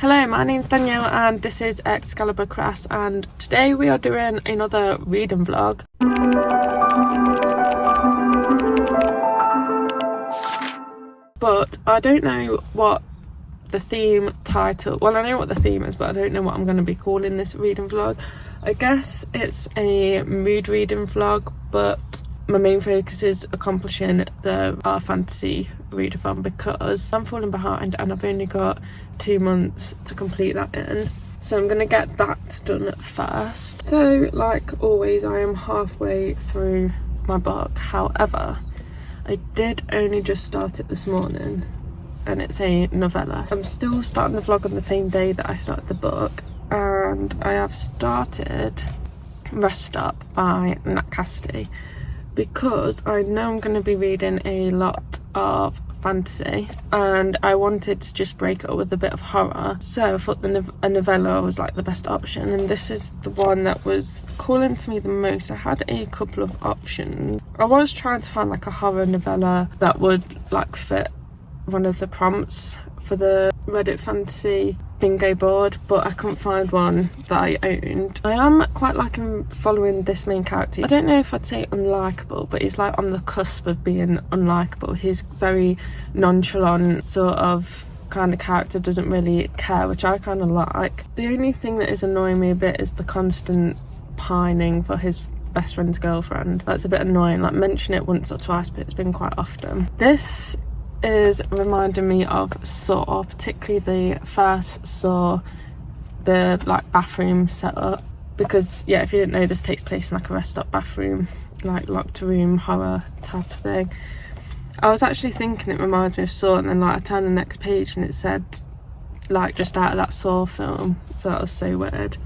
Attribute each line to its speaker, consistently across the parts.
Speaker 1: Hello, my name's Danielle and this is Excalibur Crafts, and today we are doing another reading vlog. But I don't know what the theme title, well I know what the theme is, but I don't know what I'm going to be calling this reading vlog. I guess it's a mood reading vlog, but my main focus is accomplishing our fantasy read-a-thon because I'm falling behind and I've only got 2 months to complete that in. So I'm going to get that done first. So like always, I am halfway through my book. However, I did only just start it this morning and it's a novella. I'm still starting the vlog on the same day that I started the book, and I have started Rest Stop by Nat Cassidy because I know I'm going to be reading a lot of fantasy and I wanted to just break it up with a bit of horror, so I thought a novella was like the best option, and this is the one that was calling to me the most. I had a couple of options. I was trying to find like a horror novella that would like fit one of the prompts for the Reddit fantasy bingo board, but I couldn't find one that I owned. I am quite liking following this main character. I don't know if I'd say unlikable, but he's like on the cusp of being unlikable. He's very nonchalant sort of kind of character, doesn't really care, which I kind of like. The only thing that is annoying me a bit is the constant pining for his best friend's girlfriend. That's a bit annoying, like mention it once or twice, but it's been quite often. This is reminding me of Saw, particularly the first Saw, the like bathroom setup, because yeah, if you didn't know, this takes place in like a rest stop bathroom, like locked room horror type of thing. I was actually thinking it reminds me of Saw, and then like I turned the next page and it said like just out of that Saw film, so that was so weird.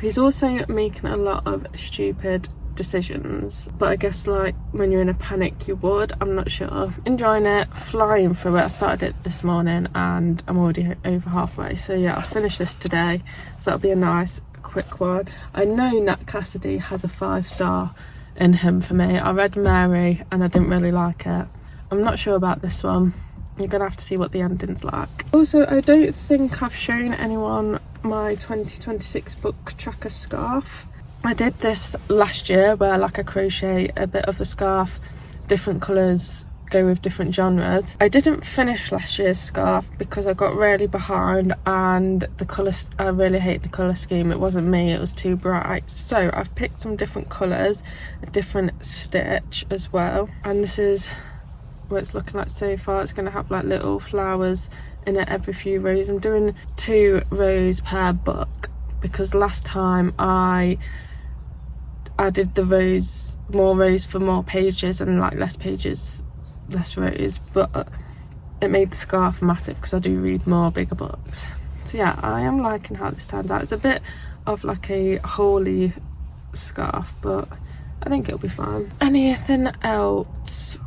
Speaker 1: He's also making a lot of stupid decisions, but I guess like when you're in a panic you would. I'm not sure. Enjoying it, flying through it. I started it this morning and I'm already over halfway, so yeah, I'll finish this today, so that'll be a nice quick one. I know Nat Cassidy has a 5-star in him for me. I read Mary and I didn't really like it. I'm not sure about this one. You're gonna have to see what the ending's like. Also, I don't think I've shown anyone my 2026 book tracker scarf. I did this last year where like I crochet a bit of a scarf, different colours, go with different genres. I didn't finish last year's scarf because I got really behind, and the colours, I really hate the colour scheme. It wasn't me, it was too bright. So I've picked some different colours, a different stitch as well, and this is what it's looking like so far. It's going to have like little flowers in it every few rows. I'm doing 2 rows per book because last time I did the rows, more rows for more pages and like less pages, less rows, but it made the scarf massive because I do read more bigger books. So yeah, I am liking how this turns out. It's a bit of like a holy scarf, but I think it'll be fine. Anything else?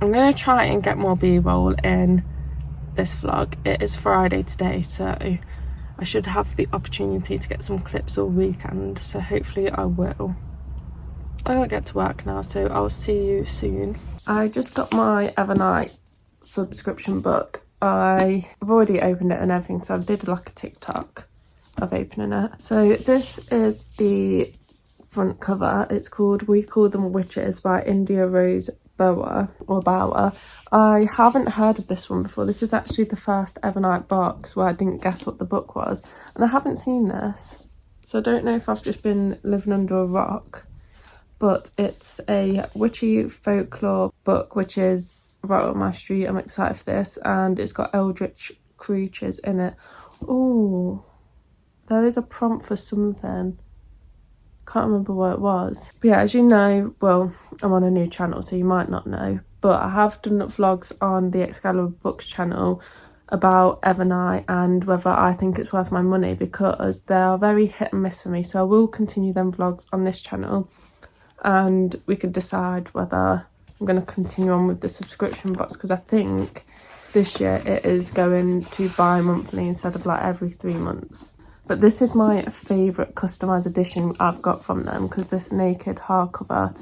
Speaker 1: I'm going to try and get more b-roll in this vlog. It is Friday today, so I should have the opportunity to get some clips all weekend, so hopefully I will. I gotta get to work now, so I'll see you soon. I just got my Evernight subscription book. I've already opened it and everything, so I did like a TikTok of opening it. So this is the front cover. It's called We Call Them Witches by India Rose Bauer. I haven't heard of this one before. This is actually the first Evernight box where I didn't guess what the book was, and I haven't seen this, so I don't know if I've just been living under a rock. But it's a witchy folklore book, which is right up my street. I'm excited for this, and it's got eldritch creatures in it. Oh, there is a prompt for something. Can't remember what it was. But yeah, as you know, well, I'm on a new channel, so you might not know, but I have done vlogs on the Excalibur Books channel about Evernight and whether I think it's worth my money, because they are very hit and miss for me. So I will continue them vlogs on this channel, and we could decide whether I'm going to continue on with the subscription box, because I think this year it is going to bi-monthly instead of like every 3 months. But this is my favourite customised edition I've got from them, because this naked hardcover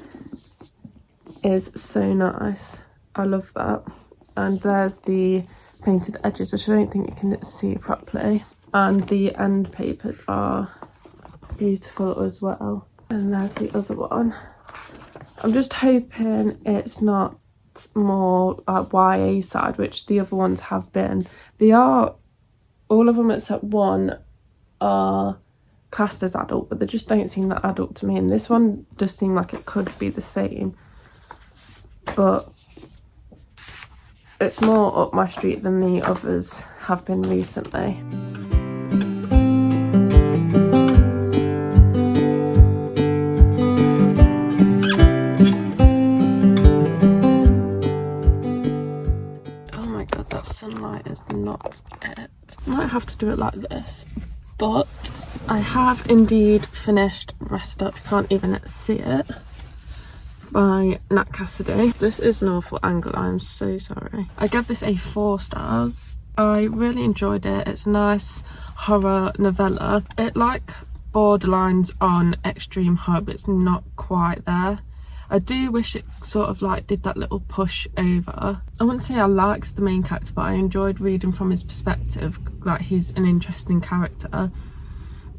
Speaker 1: is so nice. I love that. And there's the painted edges, which I don't think you can see properly. and the end papers are beautiful as well. And there's the other one. I'm just hoping it's not more YA side, which the other ones have been. They are, all of them except one are classed as adult, but they just don't seem that adult to me, and this one does seem like it could be the same, but it's more up my street than the others have been recently. Sunlight is not it. Might have to do it like this, but I have indeed finished Rest Up, you can't even see it, by Nat Cassidy. This is an awful angle, I'm so sorry. I gave this a 4 stars. I really enjoyed it. It's a nice horror novella. It like borderlines on extreme horror, but it's not quite there. I do wish it sort of like did that little push over. I wouldn't say I liked the main character, but I enjoyed reading from his perspective. Like, he's an interesting character.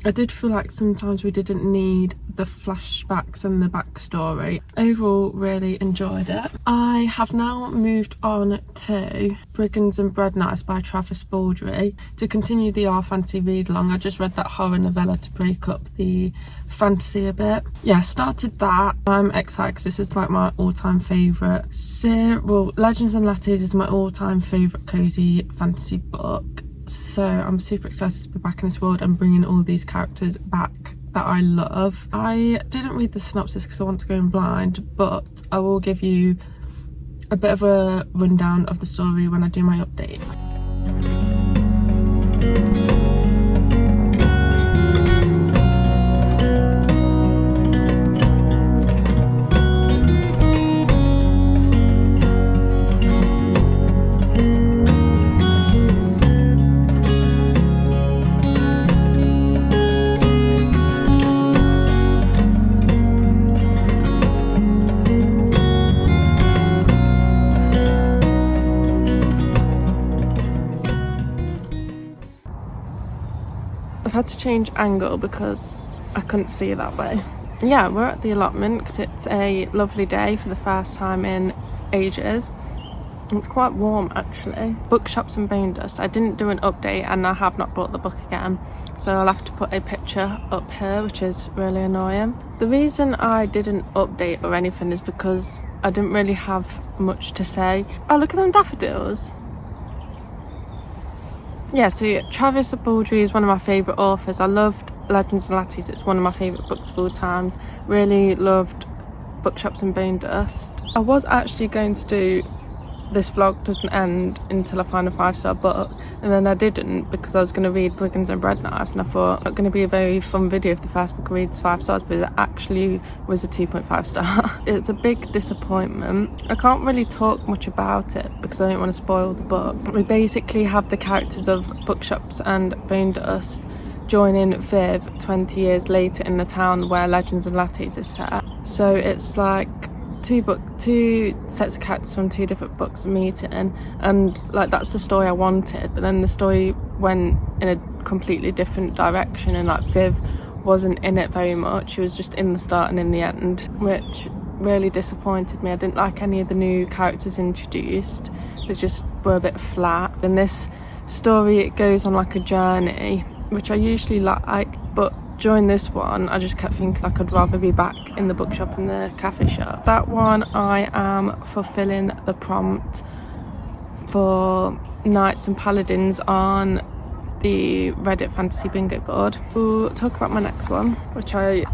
Speaker 1: I did feel like sometimes we didn't need the flashbacks and the backstory. Overall, really enjoyed it. I have now moved on to Brigands and Bread Knives by Travis Baldry. To continue the R fantasy read along, I just read that horror novella to break up the fantasy a bit. Yeah, started that. I'm excited because this is like my all-time favourite. Legends and Letters is my all-time favourite cozy fantasy book. So I'm super excited to be back in this world and bringing all these characters back that I love. I didn't read the synopsis because I want to go in blind, but I will give you a bit of a rundown of the story when I do my update. I've had to change angle because I couldn't see that way. Yeah, we're at the allotment because it's a lovely day for the first time in ages. It's quite warm actually. Bookshops and Bone Dust. I didn't do an update and I have not bought the book again, so I'll have to put a picture up here, which is really annoying. The reason I didn't update or anything is because I didn't really have much to say. Oh, look at them daffodils. Yeah, so Travis Baldry is one of my favourite authors. I loved Legends and Latties, it's one of my favourite books of all times. Really loved Bookshops and Bone Dust. I was actually going to do This Vlog Doesn't End Until I Find a 5-star book, and then I didn't because I was going to read Brigands and Bread Knives, and I thought it's going to be a very fun video if the first book reads 5 stars, but it actually was a 2.5 star. It's a big disappointment. I can't really talk much about it because I don't want to spoil the book. We basically have the characters of Bookshops and Bone Dust joining Viv 20 years later in the town where Legends and Latties is set. So it's like two sets of characters from 2 different books meeting, and like that's the story I wanted, but then the story went in a completely different direction, and like Viv wasn't in it very much. She was just in the start and in the end, which really disappointed me. I didn't like any of the new characters introduced. They just were a bit flat. In this story it goes on like a journey, which I usually like, but during this one I just kept thinking like I'd rather be back in the bookshop and the cafe shop. That one I am fulfilling the prompt for Knights and Paladins on the Reddit fantasy bingo board. We'll talk about my next one, which I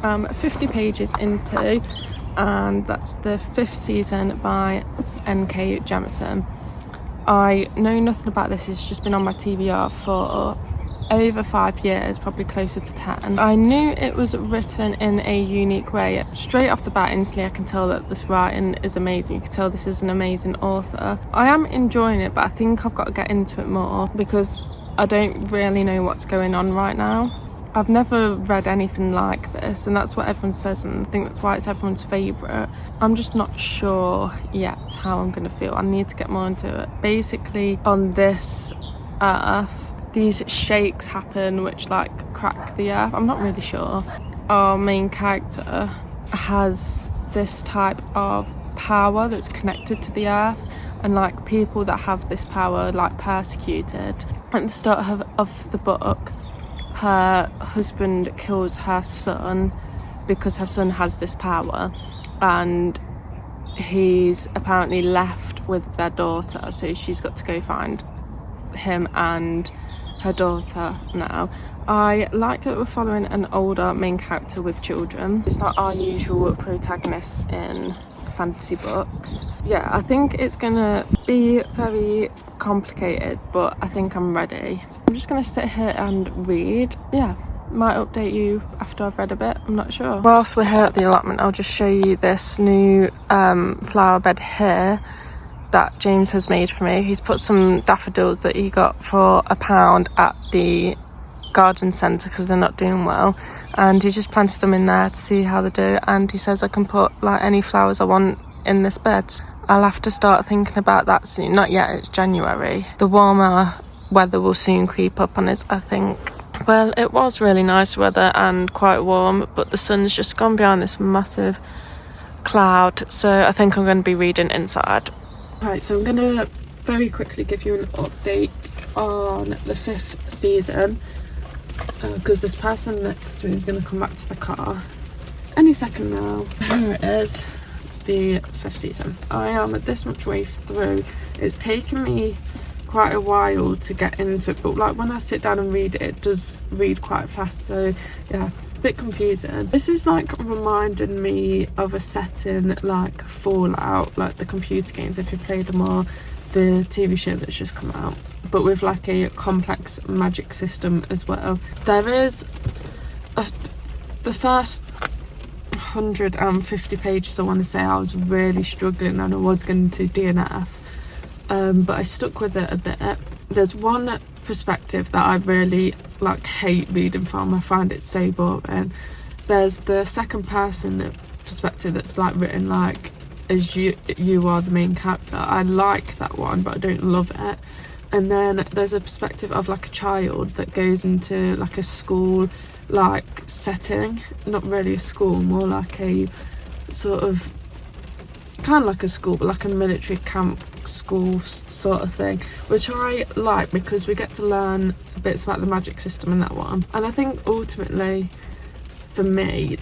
Speaker 1: am 50 pages into, and that's the 5th season by N.K. Jemisin. I know nothing about this, it's just been on my TBR for over 5 years, probably closer to 10. I knew it was written in a unique way. Straight off the bat, instantly I can tell that this writing is amazing. You can tell this is an amazing author. I am enjoying it, but I think I've got to get into it more because I don't really know what's going on right now. I've never read anything like this, and that's what everyone says, and I think that's why it's everyone's favourite. I'm just not sure yet how I'm going to feel. I need to get more into it. Basically, on this earth, these shakes happen which like crack the earth. I'm not really sure. Our main character has this type of power that's connected to the earth, and like people that have this power like persecuted. At the start of the book, her husband kills her son because her son has this power, and he's apparently left with their daughter, so she's got to go find him and her daughter now. I like that we're following an older main character with children. It's not our usual protagonist in fantasy books. Yeah, I think it's gonna be very complicated, but I think I'm ready. I'm just gonna sit here and read. Yeah, might update you after I've read a bit, I'm not sure. Whilst we're here at the allotment, I'll just show you this new flower bed here that James has made for me. He's put some daffodils that he got for £1 at the garden centre because they're not doing well, and he just planted them in there to see how they do, and he says I can put like any flowers I want in this bed. I'll have to start thinking about that soon. Not yet, it's January. The warmer weather will soon creep up on us, I think. Well, it was really nice weather and quite warm, but the sun's just gone behind this massive cloud, so I think I'm going to be reading inside. Right, so I'm going to very quickly give you an update on the 5th season, because this person next to me is going to come back to the car any second now. Here it is, the 5th season. I am this much way through. It's taken me quite a while to get into it, but like when I sit down and read it, it does read quite fast, so yeah, a bit confusing. This is like reminding me of a setting like Fallout, like the computer games if you played them, or the TV show that's just come out, but with like a complex magic system as well. There is the first 150 pages, I want to say, I was really struggling and I was going to DNF, but I stuck with it a bit. There's one perspective that I really like hate reading from. I find it so boring. There's the second person perspective that's like written like as you are the main character. I like that one, but I don't love it. And then there's a perspective of like a child that goes into like a school like setting, not really a school, more like a sort of kind of like a school, but like a military camp school sort of thing, which I like because we get to learn bits about the magic system in that one. And I think ultimately for me,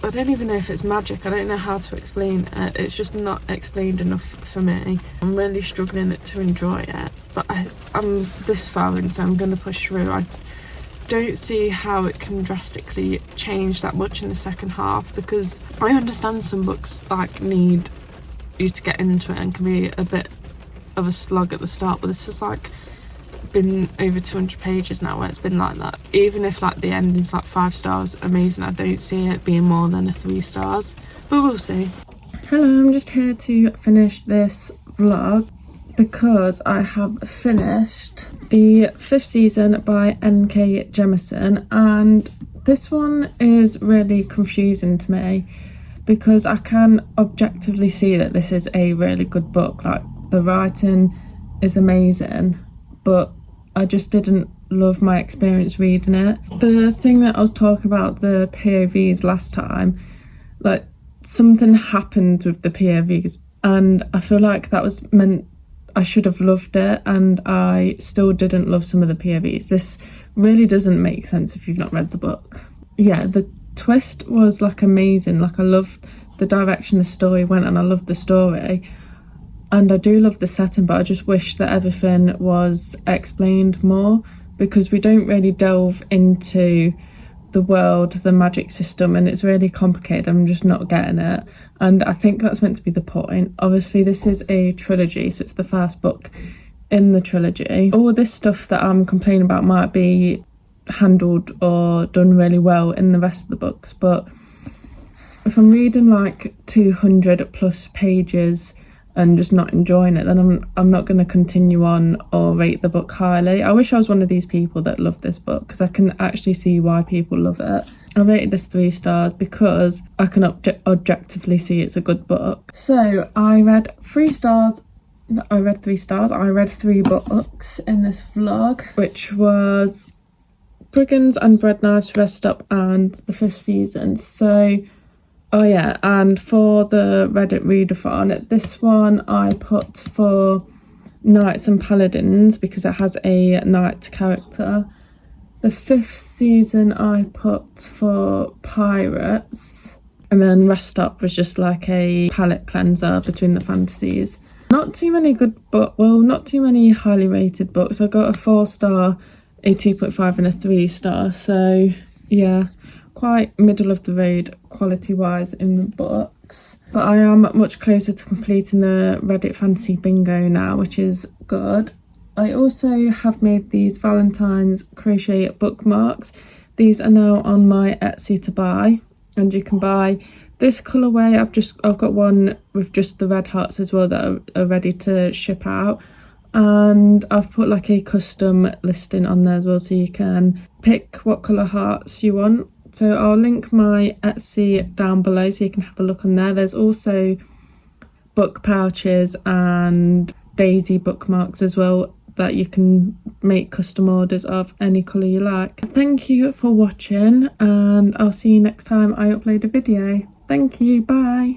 Speaker 1: I don't even know if it's magic, I don't know how to explain it, it's just not explained enough for me. I'm really struggling to enjoy it, but I'm this far in, so I'm going to push through. I don't see how it can drastically change that much in the second half, because I understand some books like need you to get into it and can be a bit of a slog at the start, but this is like been over 200 pages now where it's been like that. Even if like the ending's like 5 stars, amazing, I don't see it being more than a 3 stars, but we'll see. Hello, I'm just here to finish this vlog because I have finished the 5th season by N.K. Jemisin, and this one is really confusing to me because I can objectively see that this is a really good book. Like the writing is amazing, but I just didn't love my experience reading it. The thing that I was talking about, the POVs last time, like something happened with the POVs and I feel like that was meant I should have loved it, and I still didn't love some of the POVs. This really doesn't make sense if you've not read the book. Yeah, the twist was like amazing. Like I loved the direction the story went and I loved the story. And I do love the setting, but I just wish that everything was explained more, because we don't really delve into the world, the magic system, and it's really complicated. I'm just not getting it. And I think that's meant to be the point. Obviously, this is a trilogy, so it's the first book in the trilogy. All this stuff that I'm complaining about might be handled or done really well in the rest of the books, but if I'm reading like 200 plus pages and just not enjoying it, then I'm not going to continue on or rate the book highly. I wish I was one of these people that love this book, because I can actually see why people love it. I rated this 3 stars because I can objectively see it's a good book. So I read 3 stars I read 3 stars. I read 3 books in this vlog, which was Brigands and Bread Knives, Rest Up and the 5th season. So, oh yeah, and for the Reddit Read-A-Thon, this one I put for Knights and Paladins because it has a knight character. The 5th season I put for Pirates, and then Rest Up was just like a palette cleanser between the fantasies. Not too many good not too many highly rated books. I got a 4-star, a 2.5 and a 3-star, so yeah, quite middle of the road quality wise in the books. But I am much closer to completing the Reddit Fantasy Bingo now, which is good. I also have made these Valentine's crochet bookmarks. These are now on my Etsy to buy, and you can buy this colourway. I've got one with just the red hearts as well that are ready to ship out, and I've put like a custom listing on there as well, so you can pick what colour hearts you want. So I'll link my Etsy down below so you can have a look on there. There's also book pouches and daisy bookmarks as well that you can make custom orders of any colour you like. Thank you for watching, and I'll see you next time I upload a video. Thank you, bye.